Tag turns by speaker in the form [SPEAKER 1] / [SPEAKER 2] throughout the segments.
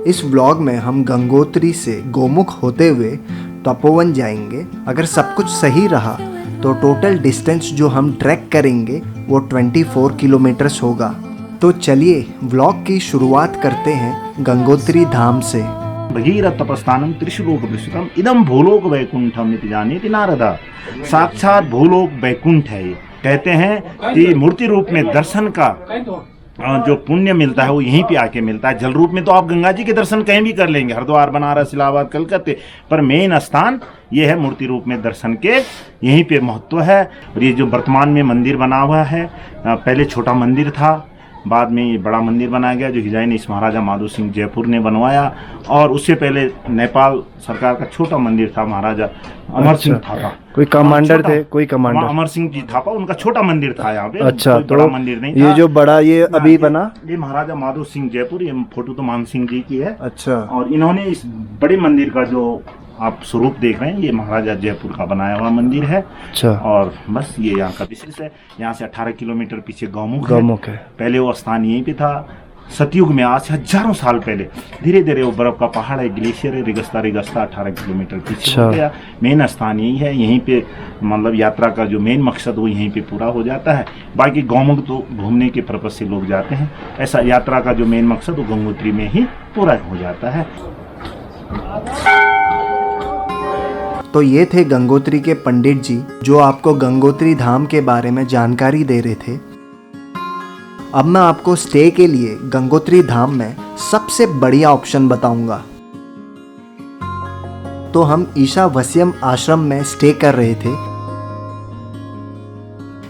[SPEAKER 1] इस व्लॉग में हम गंगोत्री से गोमुख होते हुए तपोवन जाएंगे। अगर सब कुछ सही रहा तो टोटल डिस्टेंस जो हम ट्रैक करेंगे वो 24 किलोमीटर्स होगा। तो चलिए व्लॉग की शुरुआत करते हैं गंगोत्री धाम से।
[SPEAKER 2] भगीरथ तपस्थानम त्रिशुलोक विस्तृतम इदम भूलोक वैकुंठम इति जानीति नारदा। साक्षात भूलोक वैकुंठ है। ये कहते हैं कि मूर्ति रूप में दर्शन का जो पुण्य मिलता है वो यहीं पे आके मिलता है। जल रूप में तो आप गंगा जी के दर्शन कहीं भी कर लेंगे, हरिद्वार, बनारस, इलाहाबाद, कलकत्ते, पर मेन स्थान ये है मूर्ति रूप में दर्शन के, यहीं पे महत्व है। और ये जो वर्तमान में मंदिर बना हुआ है, पहले छोटा मंदिर था, बाद में ये बड़ा मंदिर बनाया गया जो हिजाइन इस महाराजा माधो सिंह जयपुर ने बनवाया। और उससे पहले नेपाल सरकार का छोटा मंदिर था, महाराजा अमर सिंह थापा
[SPEAKER 1] कोई कमांडर थे, कोई कमांडर
[SPEAKER 2] अमर सिंह जी थापा, उनका छोटा मंदिर था यहाँ पे।
[SPEAKER 1] अच्छा,
[SPEAKER 2] कोई बड़ा मंदिर नहीं था।
[SPEAKER 1] ये जो बड़ा ये अभी बना,
[SPEAKER 2] ये महाराजा माधो सिंह जयपुर, ये फोटो तो मान सिंह जी की है।
[SPEAKER 1] अच्छा।
[SPEAKER 2] और इन्होंने इस बड़े मंदिर का जो आप स्वरूप देख रहे हैं, ये महाराजा जयपुर का बनाया हुआ मंदिर है।
[SPEAKER 1] अच्छा।
[SPEAKER 2] और बस ये यहाँ का विशेष है। यहाँ से 18 किलोमीटर पीछे गौमुख है। पहले वो स्थान यहीं पे था। सतयुग में आज से हजारों साल पहले धीरे धीरे वो बर्फ का पहाड़ है, ग्लेशियर है, रिगस्ता 18 किलोमीटर पीछे हो गया। मेन स्थान यही है। यहीं पे मतलब यात्रा का जो मेन मकसद वो यहीं पे पूरा हो जाता है। बाकी गौमुख तो घूमने के पर्पज से लोग जाते हैं। ऐसा यात्रा का जो मेन मकसद वो गंगोत्री में ही पूरा हो जाता है।
[SPEAKER 1] तो ये थे गंगोत्री के पंडित जी जो आपको गंगोत्री धाम के बारे में जानकारी दे रहे थे। अब मैं आपको स्टे के लिए गंगोत्री धाम में सबसे बढ़िया ऑप्शन बताऊंगा। तो हम ईशावास्यम आश्रम में स्टे कर रहे थे।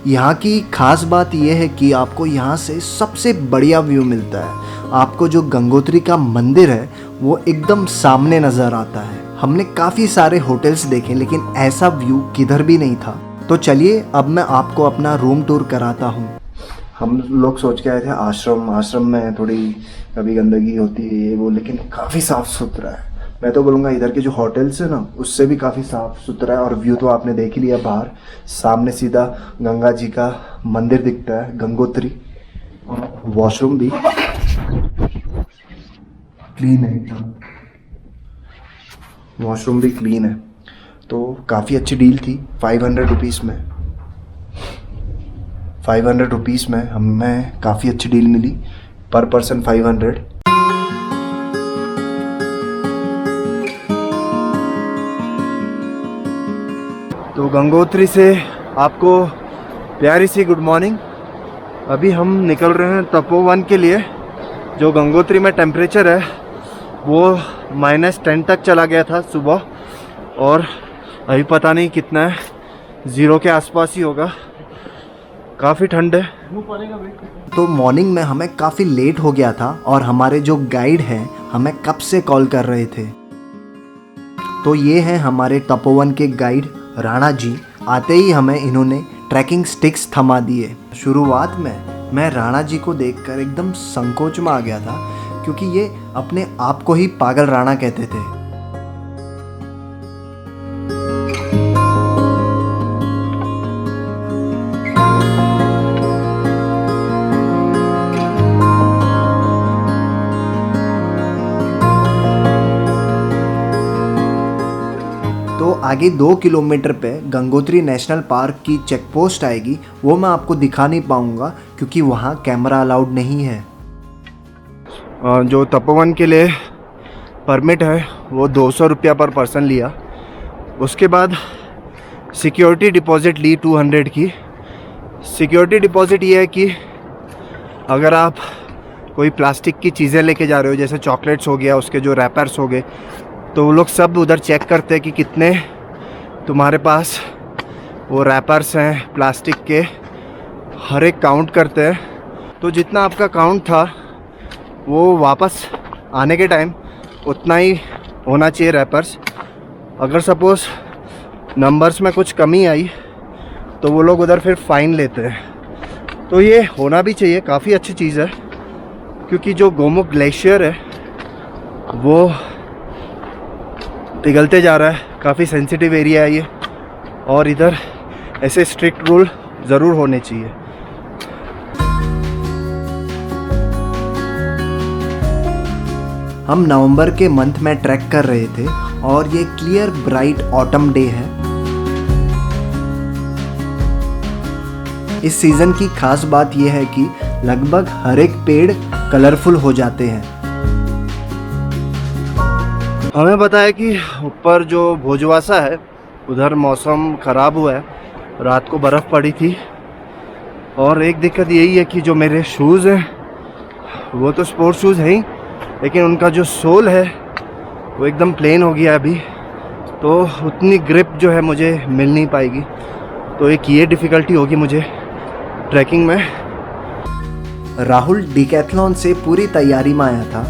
[SPEAKER 1] यहाँ की खास बात यह है कि आपको यहाँ से सबसे बढ़िया व्यू मिलता है। आपको जो गंगोत्री का मंदिर है वो एकदम सामने नजर आता है। हमने काफ़ी सारे होटल्स देखे लेकिन ऐसा व्यू किधर भी नहीं था। तो चलिए अब मैं आपको अपना रूम टूर कराता हूँ। हम लोग सोच के आए थे आश्रम में थोड़ी कभी गंदगी होती है ये वो, लेकिन काफ़ी साफ़ सुथरा है। मैं तो बोलूँगा इधर के जो होटल्स है ना उससे भी काफ़ी साफ़ सुथरा है। और व्यू तो आपने देख ही लिया, बाहर सामने सीधा गंगा जी का मंदिर दिखता है, गंगोत्री। वॉशरूम भी क्लीन है एकदम, वॉशरूम भी क्लीन है। तो काफ़ी अच्छी डील थी। 500 रुपीज़ में 500 रुपीज़ में हमें काफ़ी अच्छी डील मिली, पर पर्सन 500। तो गंगोत्री से आपको प्यारी सी गुड मॉर्निंग। अभी हम निकल रहे हैं तपोवन के लिए। जो गंगोत्री में टेम्परेचर है वो -10 तक चला गया था सुबह, और अभी पता नहीं कितना है, 0 के आसपास ही होगा। काफ़ी ठंड है। तो मॉर्निंग में हमें काफ़ी लेट हो गया था और हमारे जो गाइड हैं हमें कब से कॉल कर रहे थे। तो ये हैं हमारे तपोवन के गाइड राणा जी। आते ही हमें इन्होंने ट्रैकिंग स्टिक्स थमा दिए। शुरुआत में मैं राणा जी को देखकर एकदम संकोच में आ गया था क्योंकि ये अपने आप को ही पागल राणा कहते थे। तो आगे 2 किलोमीटर पे गंगोत्री नेशनल पार्क की चेक पोस्ट आएगी। वो मैं आपको दिखा नहीं पाऊँगा क्योंकि वहाँ कैमरा अलाउड नहीं है। जो तपोवन के लिए परमिट है वो 200 रुपया पर पर्सन लिया। उसके बाद सिक्योरिटी डिपॉज़िट ली 200 की। सिक्योरिटी डिपॉज़िट ये है कि अगर आप कोई प्लास्टिक की चीज़ें लेके जा रहे हो, जैसे चॉकलेट्स हो गया, उसके जो रैपर्स हो गए, तो वो लोग सब उधर चेक करते हैं कि कितने तुम्हारे पास वो रैपर्स हैं प्लास्टिक के, हर एक काउंट करते हैं। तो जितना आपका काउंट था वो वापस आने के टाइम उतना ही होना चाहिए रैपर्स। अगर सपोज़ नंबर्स में कुछ कमी आई तो वो लोग उधर फिर फ़ाइन लेते हैं। तो ये होना भी चाहिए, काफ़ी अच्छी चीज़ है, क्योंकि जो गोमुख ग्लेशियर है वो पिघलते जा रहा है। काफ़ी सेंसिटिव एरिया है ये, और इधर ऐसे स्ट्रिक्ट रूल ज़रूर होने चाहिए। हम नवंबर के मंथ में ट्रैक कर रहे थे और ये क्लियर ब्राइट ऑटम डे है। इस सीज़न की खास बात यह है कि लगभग हर एक पेड़ कलरफुल हो जाते हैं।
[SPEAKER 3] हमें पता है कि ऊपर जो भोजवासा है उधर मौसम ख़राब हुआ है, रात को बर्फ़ पड़ी थी। और एक दिक्कत यही है कि जो मेरे शूज़ हैं वो तो स्पोर्ट्स शूज़ हैं ही, लेकिन उनका जो सोल है वो एकदम प्लेन हो गया अभी, तो उतनी ग्रिप जो है मुझे मिल नहीं पाएगी। तो एक ये डिफ़िकल्टी होगी मुझे ट्रैकिंग में।
[SPEAKER 1] राहुल डिकैथलॉन से पूरी तैयारी में आया था,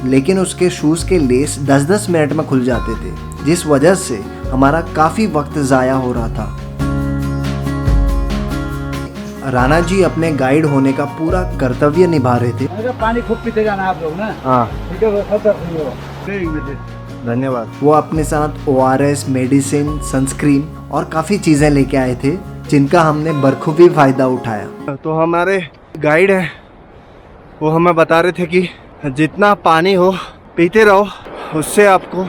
[SPEAKER 1] लेकिन उसके शूज़ के लेस 10-10 मिनट में खुल जाते थे, जिस वजह से हमारा काफ़ी वक्त ज़ाया हो रहा था। राणा जी अपने गाइड होने का पूरा कर्तव्य निभा रहे थे।
[SPEAKER 4] पानी खूब पीते जाना आप लोग ना।
[SPEAKER 1] हाँ,
[SPEAKER 4] ठीक है,
[SPEAKER 1] धन्यवाद। वो अपने साथ ORS, मेडिसिन, सनस्क्रीन और काफ़ी चीज़ें लेके आए थे, जिनका हमने बखूबी फ़ायदा उठाया।
[SPEAKER 3] तो हमारे गाइड हैं वो हमें बता रहे थे कि जितना पानी हो पीते रहो, उससे आपको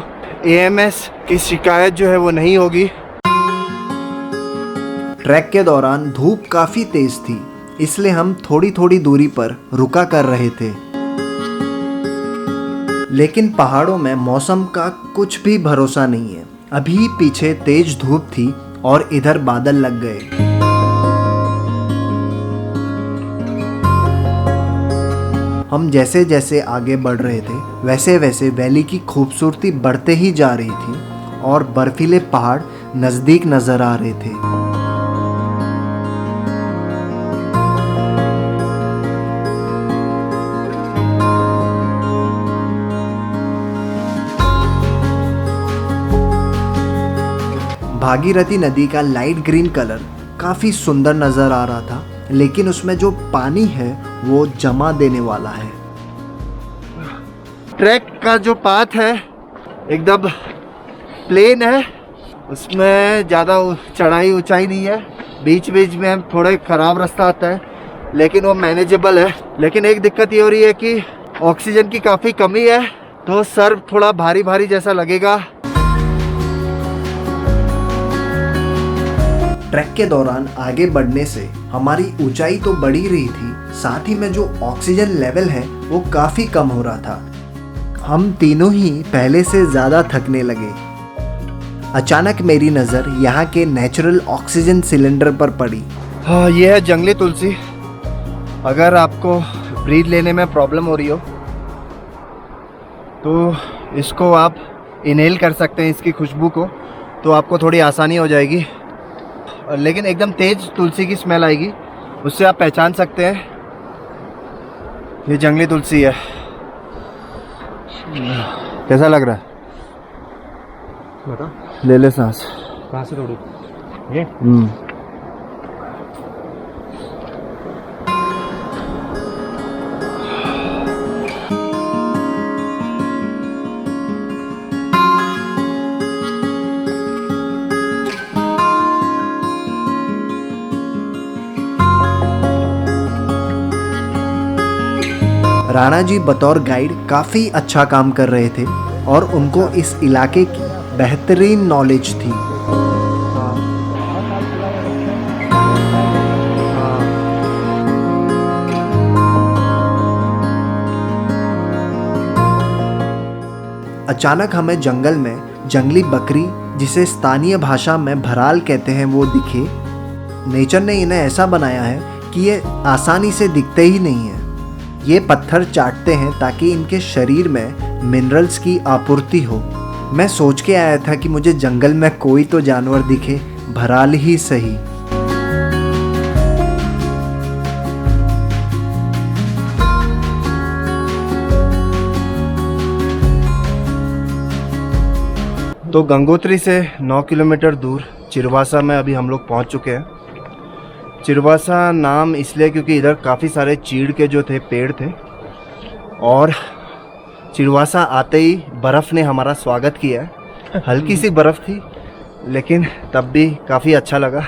[SPEAKER 3] AMS की शिकायत जो है वो नहीं होगी।
[SPEAKER 1] ट्रैक के दौरान धूप काफ़ी तेज़ थी, इसलिए हम थोड़ी थोड़ी दूरी पर रुका कर रहे थे। लेकिन पहाड़ों में मौसम का कुछ भी भरोसा नहीं है। अभी पीछे तेज धूप थी और इधर बादल लग गए। हम जैसे जैसे आगे बढ़ रहे थे वैसे वैसे वैली की खूबसूरती बढ़ते ही जा रही थी और बर्फीले पहाड़ नज़दीक नज़र आ रहे थे। भागीरथी नदी का लाइट ग्रीन कलर काफ़ी सुंदर नज़र आ रहा था, लेकिन उसमें जो पानी है वो जमा देने वाला है।
[SPEAKER 3] ट्रैक का जो पाथ है एकदम प्लेन है, उसमें ज़्यादा चढ़ाई ऊंचाई नहीं है। बीच बीच में थोड़ा ख़राब रास्ता आता है, लेकिन वो मैनेजेबल है। लेकिन एक दिक्कत ये हो रही है कि ऑक्सीजन की काफ़ी कमी है, तो सर थोड़ा भारी भारी जैसा लगेगा।
[SPEAKER 1] ट्रैक के दौरान आगे बढ़ने से हमारी ऊंचाई तो बढ़ी रही थी, साथ ही में जो ऑक्सीजन लेवल है वो काफ़ी कम हो रहा था। हम तीनों ही पहले से ज़्यादा थकने लगे। अचानक मेरी नज़र यहाँ के नेचुरल ऑक्सीजन सिलेंडर पर पड़ी।
[SPEAKER 3] हाँ, ये है जंगली तुलसी। अगर आपको ब्रीथ लेने में प्रॉब्लम हो रही हो तो इसको आप इनहेल कर सकते हैं, इसकी खुशबू को, तो आपको थोड़ी आसानी हो जाएगी। लेकिन एकदम तेज तुलसी की स्मेल आएगी, उससे आप पहचान सकते हैं ये जंगली तुलसी है। कैसा लग रहा है?
[SPEAKER 4] बता
[SPEAKER 3] ले ले सांस।
[SPEAKER 4] कहाँ से तोड़ू ये?
[SPEAKER 1] राणा जी बतौर गाइड काफ़ी अच्छा काम कर रहे थे और उनको इस इलाके की बेहतरीन नॉलेज थी। अचानक हमें जंगल में जंगली बकरी, जिसे स्थानीय भाषा में भराल कहते हैं, वो दिखे। नेचर ने इन्हें ऐसा बनाया है कि ये आसानी से दिखते ही नहीं हैं। ये पत्थर चाटते हैं ताकि इनके शरीर में मिनरल्स की आपूर्ति हो। मैं सोच के आया था कि मुझे जंगल में कोई तो जानवर दिखे, भराल ही सही।
[SPEAKER 3] तो गंगोत्री से 9 किलोमीटर दूर चिरवासा में अभी हम लोग पहुंच चुके हैं। चिरवासा नाम इसलिए क्योंकि इधर काफ़ी सारे चीड़ के जो थे पेड़ थे, और चिरवासा आते ही बर्फ़ ने हमारा स्वागत किया है। हल्की सी बर्फ़ थी, लेकिन तब भी काफ़ी अच्छा लगा।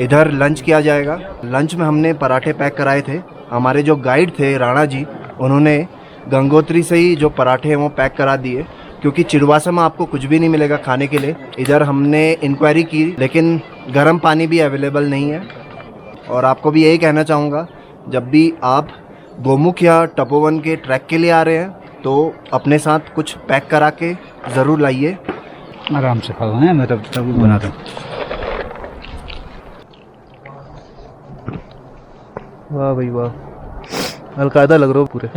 [SPEAKER 3] इधर लंच किया जाएगा। लंच में हमने पराठे पैक कराए थे। हमारे जो गाइड थे राणा जी, उन्होंने गंगोत्री से ही जो पराठे हैं वो पैक करा दिए, क्योंकि चिड़वासा में आपको कुछ भी नहीं मिलेगा खाने के लिए। इधर हमने इंक्वायरी की लेकिन गर्म पानी भी अवेलेबल नहीं है। और आपको भी यही कहना चाहूँगा, जब भी आप गोमुख या तपोवन के ट्रैक के लिए आ रहे हैं तो अपने साथ कुछ पैक करा के ज़रूर लाइए।
[SPEAKER 4] आराम से खाओ हैं, मैं तब बनाता हूँ।
[SPEAKER 3] वाह भाई वाह, अलकायदा लग रहा हो पूरे।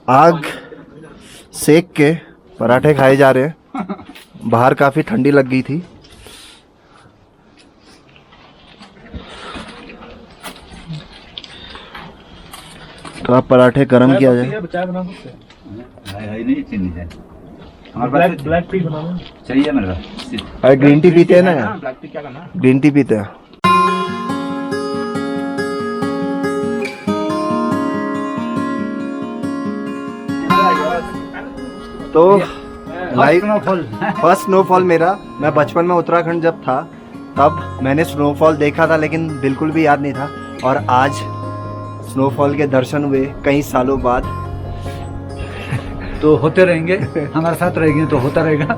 [SPEAKER 3] आग सेक के पराठे खाए जा रहे हैं। बाहर काफ़ी ठंडी लग गई थी। तो आप पराठे गरम किया जाए।
[SPEAKER 4] ब्लैक टी बना लो।
[SPEAKER 5] चाहिए मेरे पास।
[SPEAKER 3] अरे ग्रीन टी पीते हैं ना यार,
[SPEAKER 4] ब्लैक टी क्या करना?
[SPEAKER 3] ग्रीन टी पीते हैं। तो लाइव फर्स्ट स्नोफॉल मेरा, मैं बचपन में उत्तराखंड जब था तब मैंने स्नोफॉल देखा था, लेकिन बिल्कुल भी याद नहीं था। और आज स्नोफॉल के दर्शन हुए कई सालों बाद।
[SPEAKER 4] तो होते रहेंगे, हमारे साथ रहेंगे तो होता रहेगा।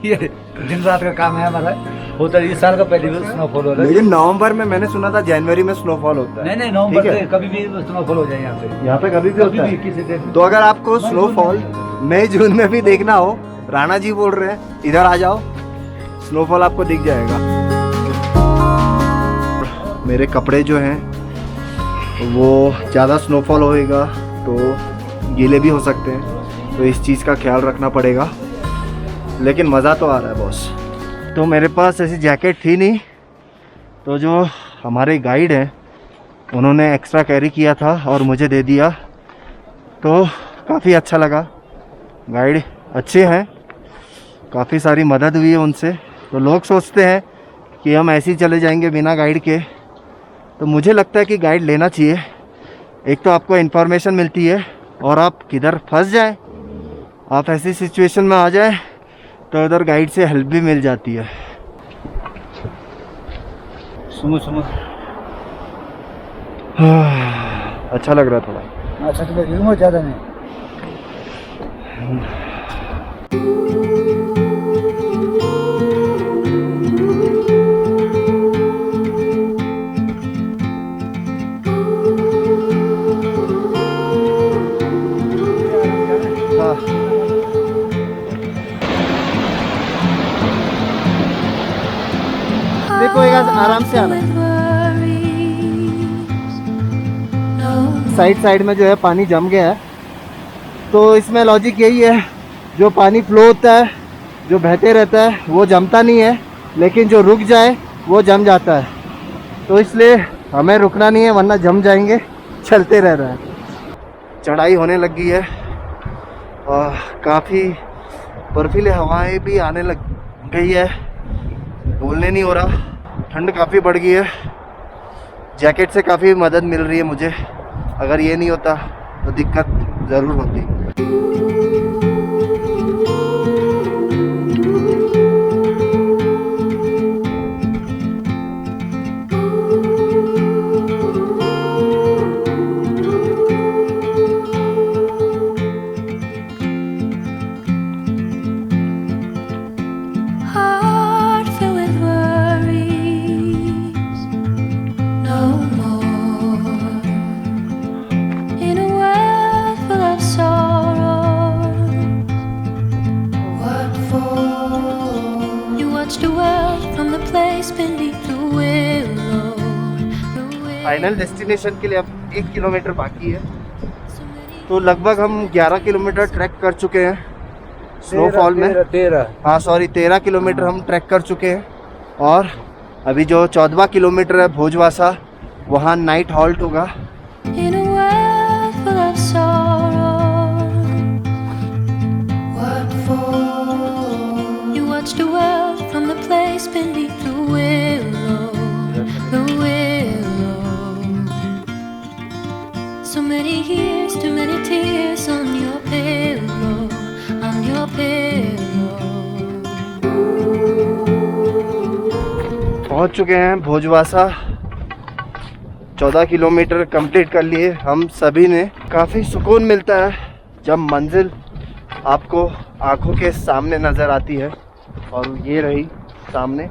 [SPEAKER 4] ये दिन रात का काम है हमारा, होता है। इस साल का पहली बार स्नोफॉल हो रहा है।
[SPEAKER 3] लेकिन नवंबर में मैंने सुना था जनवरी में स्नोफॉल होता है।
[SPEAKER 4] नहीं नवंबर
[SPEAKER 3] ठीक है?
[SPEAKER 4] से कभी भी स्नोफॉल हो जाए यहाँ पे।
[SPEAKER 3] यहाँ पे कभी भी होता है।
[SPEAKER 4] किसी दिन।
[SPEAKER 3] तो अगर आपको स्नोफॉल मई जून में भी देखना हो, राणा जी बोल रहे हैं इधर आ जाओ, स्नोफॉल आपको दिख जाएगा। मेरे कपड़े जो हैं वो ज़्यादा स्नोफॉल होएगा तो गीले भी हो सकते हैं, तो इस चीज़ का ख्याल रखना पड़ेगा। लेकिन मज़ा तो आ रहा है बॉस। तो मेरे पास ऐसी जैकेट थी नहीं, तो जो हमारे गाइड हैं उन्होंने एक्स्ट्रा कैरी किया था और मुझे दे दिया, तो काफ़ी अच्छा लगा। गाइड अच्छे हैं, काफ़ी सारी मदद हुई है उनसे। तो लोग सोचते हैं कि हम ऐसे ही चले जाएंगे बिना गाइड के, तो मुझे लगता है कि गाइड लेना चाहिए। एक तो आपको इन्फॉर्मेशन मिलती है, और आप किधर फंस जाए, आप ऐसी सिचुएशन में आ जाए तो उधर गाइड से हेल्प भी मिल जाती है।
[SPEAKER 4] सुनो
[SPEAKER 3] अच्छा लग रहा है थोड़ा।
[SPEAKER 4] अच्छा तो मैं ज़्यादा नहीं।
[SPEAKER 3] देखो आराम से आना। साइड में जो है पानी जम गया है, तो इसमें लॉजिक यही है, जो पानी फ्लो होता है, जो बहते रहता है वो जमता नहीं है, लेकिन जो रुक जाए वो जम जाता है। तो इसलिए हमें रुकना नहीं है, वरना जम जाएंगे, चलते रहना है। चढ़ाई होने लग गई है और काफ़ी बर्फीली हवाएं भी आने लग गई है, बोलने नहीं हो रहा। ठंड काफ़ी बढ़ गई है, जैकेट से काफ़ी मदद मिल रही है मुझे। अगर ये नहीं होता तो दिक्कत ज़रूर होती। फाइनल डेस्टिनेशन के लिए अब 1 किलोमीटर बाकी है, तो लगभग हम 11 किलोमीटर ट्रैक कर चुके हैं स्नोफॉल में। 13 किलोमीटर हम ट्रैक कर चुके हैं। और अभी जो 14वां किलोमीटर है भोजवासा, वहाँ नाइट हॉल्ट होगा।
[SPEAKER 6] So many years, too many tears on your pillow, on your pillow.
[SPEAKER 3] पहुंच चुके हैं भोजवासा। 14 किलोमीटर कंप्लीट कर लिए हम सभी ने। काफ़ी सुकून मिलता है जब मंजिल आपको आंखों के सामने नज़र आती है, और ये रही सामने।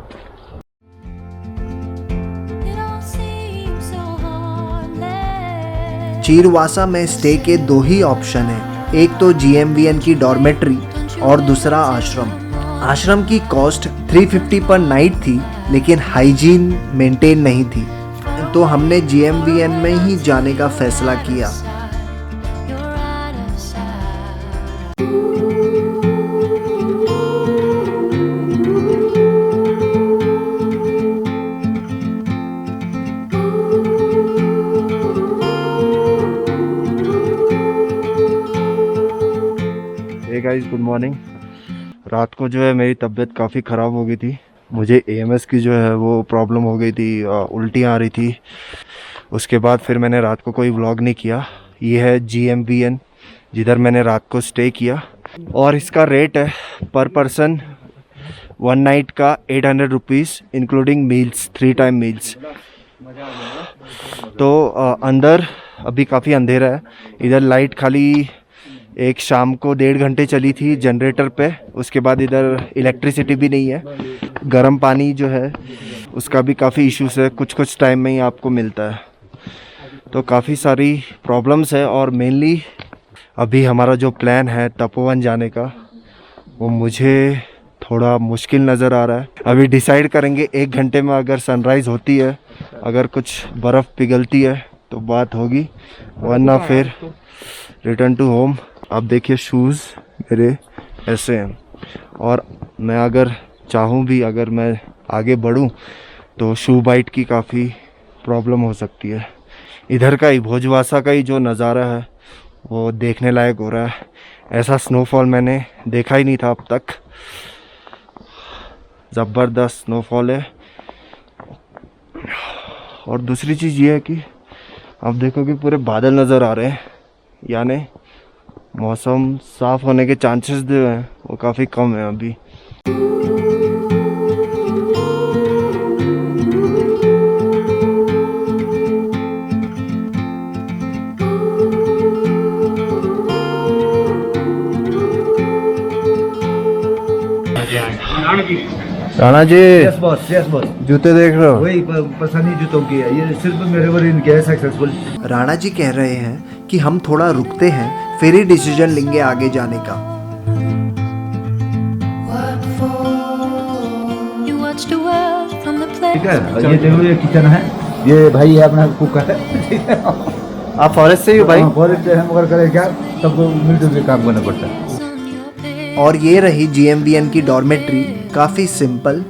[SPEAKER 6] It all seems so heartless.
[SPEAKER 1] चीरवासा में स्टे के 2 ही ऑप्शन हैं, एक तो GMVN की डॉर्मेट्री और दूसरा आश्रम। आश्रम की कॉस्ट 350 पर नाइट थी, लेकिन हाइजीन मेंटेन नहीं थी, तो हमने GMVN में ही जाने का फैसला किया।
[SPEAKER 6] You're out of sight.
[SPEAKER 3] Hey guys, good morning. रात को जो है मेरी तबीयत काफ़ी ख़राब हो गई थी। मुझे AMS की जो है वो प्रॉब्लम हो गई थी, उल्टियाँ आ रही थी। उसके बाद फिर मैंने रात को कोई व्लॉग नहीं किया। ये है GMVN जिधर मैंने रात को स्टे किया, और इसका रेट है पर पर्सन 1 नाइट का 800 rupees including meals, 3 time meals. तो अंदर अभी काफ़ी अंधेरा है। इधर लाइट खाली एक शाम को 1.5 घंटे चली थी जनरेटर पे, उसके बाद इधर इलेक्ट्रिसिटी भी नहीं है। गर्म पानी जो है उसका भी काफ़ी इश्यूज है, कुछ टाइम में ही आपको मिलता है। तो काफ़ी सारी प्रॉब्लम्स है, और मेनली अभी हमारा जो प्लान है तपोवन जाने का, वो मुझे थोड़ा मुश्किल नज़र आ रहा है। अभी डिसाइड करेंगे 1 घंटे में, अगर सनराइज़ होती है, अगर कुछ बर्फ़ पिघलती है तो बात होगी, वरना फिर रिटर्न टू होम। अब देखिए शूज़ मेरे ऐसे हैं, और मैं अगर चाहूँ भी, अगर मैं आगे बढ़ूँ तो शू बाइट की काफ़ी प्रॉब्लम हो सकती है। इधर का ही भोजवासा का ही जो नज़ारा है वो देखने लायक हो रहा है। ऐसा स्नोफॉल मैंने देखा ही नहीं था अब तक। ज़बरदस्त स्नोफॉल है। और दूसरी चीज़ ये है कि आप देखो कि पूरे बादल नज़र आ रहे हैं, यानी मौसम साफ़ होने के चांसेस जो हैं वो काफ़ी कम है अभी। Rana ji,
[SPEAKER 4] yes boss, yes boss.
[SPEAKER 3] जूते देख रहे हो?
[SPEAKER 4] वही पसंद जूतों की है, ये सिर्फ मेरे ऊपर इनके है सक्सेसफुल।
[SPEAKER 1] राणा जी कह रहे हैं कि हम थोड़ा रुकते हैं, फिर ही डिसीजन लेंगे आगे जाने का।
[SPEAKER 6] What for? You watch the world from the
[SPEAKER 4] ठीक
[SPEAKER 6] place.
[SPEAKER 4] है, ये देखो ये किचन है, ये भाई है अपना कुक है।
[SPEAKER 3] आप फॉरेस्ट से ही हो भाई?
[SPEAKER 4] फॉरेस्ट है, मगर करे क्या, सबको मिलजुल के काम करना पड़ता है।
[SPEAKER 6] On your page.
[SPEAKER 1] और ये रही GMVN की डॉर्मेट्री, काफ़ी सिंपल।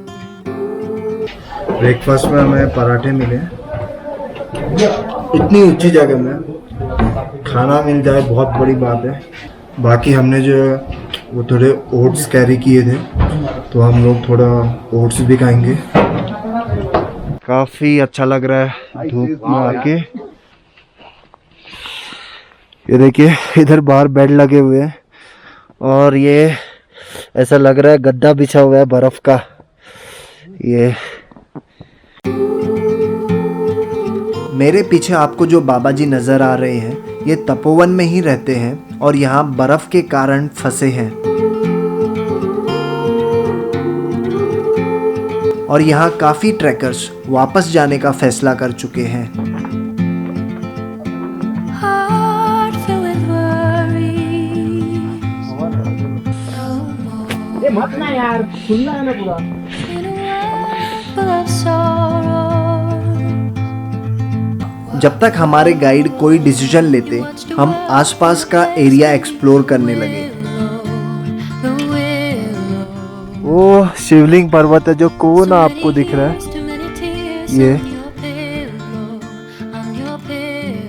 [SPEAKER 3] ब्रेकफास्ट में हमें पराठे मिले। इतनी ऊंची जगह में खाना मिल जाए बहुत बड़ी बात है। बाकी हमने जो वो थोड़े ओट्स कैरी किए थे, तो हम लोग थोड़ा ओट्स भी खाएंगे। काफ़ी अच्छा लग रहा है धूप में आके। ये देखिए इधर बाहर बेड लगे हुए हैं, और ये ऐसा लग रहा है गद्दा बिछा हुआ है बर्फ़ का। ये
[SPEAKER 1] मेरे पीछे आपको जो बाबा जी नज़र आ रहे हैं, ये तपोवन में ही रहते हैं और यहाँ बर्फ़ के कारण फंसे हैं, और यहाँ काफ़ी ट्रैकर्स वापस जाने का फैसला कर चुके हैं।
[SPEAKER 6] Heart filled with worries. No more. In a world full of sorrow.
[SPEAKER 1] जब तक हमारे गाइड कोई डिसीजन लेते, हम आसपास का एरिया एक्सप्लोर करने लगे।
[SPEAKER 6] The willow.
[SPEAKER 3] वो शिवलिंग पर्वत है जो कोना आपको दिख रहा है।
[SPEAKER 6] Too many tears
[SPEAKER 3] ये
[SPEAKER 6] on your pillow, on your pillow.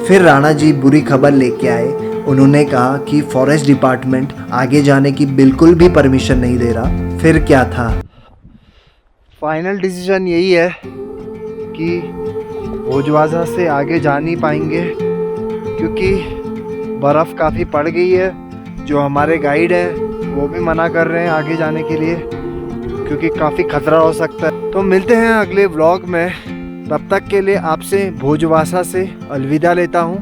[SPEAKER 1] फिर राणा जी बुरी खबर लेके आए। उन्होंने कहा कि फॉरेस्ट डिपार्टमेंट आगे जाने की बिल्कुल भी परमिशन नहीं दे रहा। फिर क्या था?
[SPEAKER 3] फाइनल डिसीजन यही है कि भोजवासा से आगे जा नहीं पाएंगे, क्योंकि बर्फ़ काफ़ी पड़ गई है। जो हमारे गाइड हैं वो भी मना कर रहे हैं आगे जाने के लिए, क्योंकि काफ़ी खतरा हो सकता है। तो मिलते हैं अगले व्लॉग में, तब तक के लिए आपसे भोजवासा से अलविदा लेता हूँ।